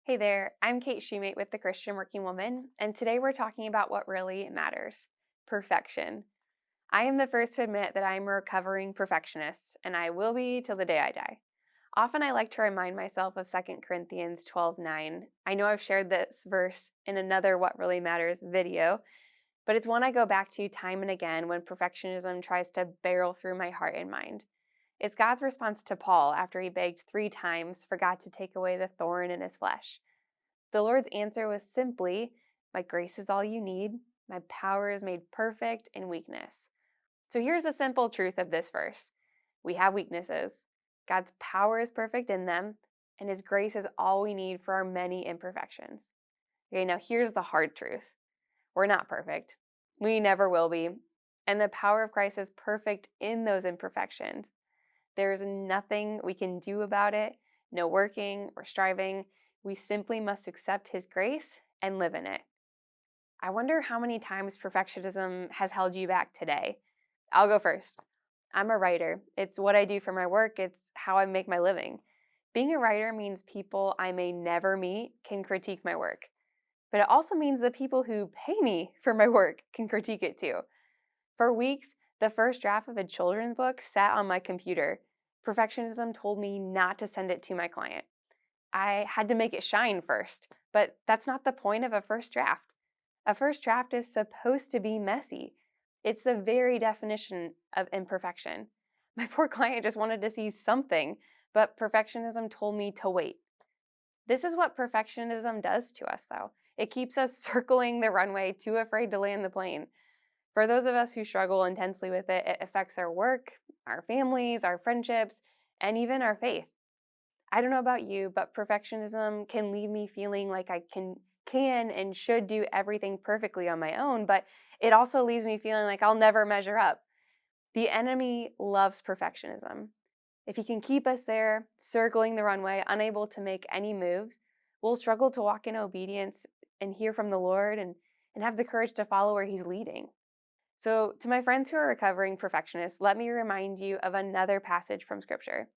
Hey there, I'm Kate Shoemate with the Christian Working Woman, and today we're talking about what really matters perfection. I am the first to admit that I'm a recovering perfectionist, and I will be till the day I die. Often I like to remind myself of 2 Corinthians 12:9. I know I've shared this verse in another What Really Matters video, but it's one I go back to time and again when perfectionism tries to barrel through my heart and mind. It's God's response to Paul after he begged 3 times for God to take away the thorn in his flesh. The Lord's answer was simply, "My grace is all you need. My power is made perfect in weakness." So here's the simple truth of this verse: we have weaknesses. God's power is perfect in them, and His grace is all we need for our many imperfections. Okay, now here's the hard truth: we're not perfect. We never will be. And the power of Christ is perfect in those imperfections. There's nothing we can do about it, no working or striving. We simply must accept His grace and live in it. I wonder how many times perfectionism has held you back today. I'll go first. I'm a writer. It's what I do for my work, it's how I make my living. Being a writer means people I may never meet can critique my work. But it also means the people who pay me for my work can critique it too. For weeks, the first draft of a children's book sat on my computer. Perfectionism told me not to send it to my client. I had to make it shine first, but that's not the point of a first draft. A first draft is supposed to be messy. It's the very definition of imperfection. My poor client just wanted to see something, but perfectionism told me to wait. This is what perfectionism does to us, though. It keeps us circling the runway, too afraid to land the plane. For those of us who struggle intensely with it, it affects our work, our families, our friendships, and even our faith. I don't know about you, but perfectionism can leave me feeling like I can and should do everything perfectly on my own, but it also leaves me feeling like I'll never measure up. The enemy loves perfectionism. If he can keep us there, circling the runway, unable to make any moves, we'll struggle to walk in obedience and hear from the Lord and have the courage to follow where he's leading. So, to my friends who are recovering perfectionists, let me remind you of another passage from Scripture.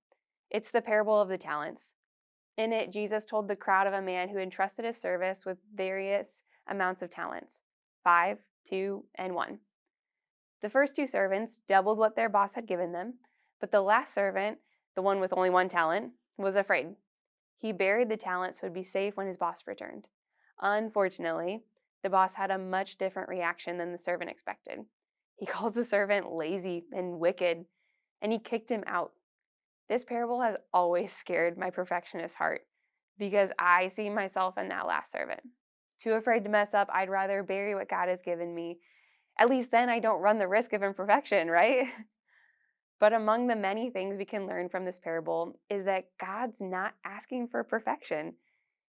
It's the parable of the talents. In it, Jesus told the crowd of a man who entrusted his service with various amounts of talents: 5, 2, and 1. The first two servants doubled what their boss had given them, but the last servant, the one with only 1 talent, was afraid. He buried the talent so it would be safe when his boss returned. Unfortunately, the boss had a much different reaction than the servant expected. He calls the servant lazy and wicked, and he kicked him out. This parable has always scared my perfectionist heart because I see myself in that last servant. Too afraid to mess up, I'd rather bury what God has given me. At least then I don't run the risk of imperfection, right? But among the many things we can learn from this parable is that God's not asking for perfection.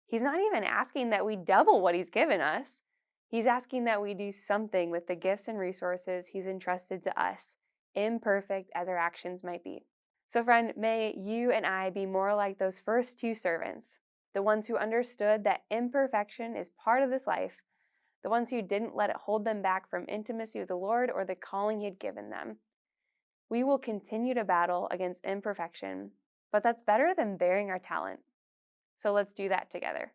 He's not even asking that we double what He's given us. He's asking that we do something with the gifts and resources He's entrusted to us, imperfect as our actions might be. So, friend, may you and I be more like those first two servants, the ones who understood that imperfection is part of this life, the ones who didn't let it hold them back from intimacy with the Lord or the calling He had given them. We will continue to battle against imperfection, but that's better than bearing our talent. So let's do that together.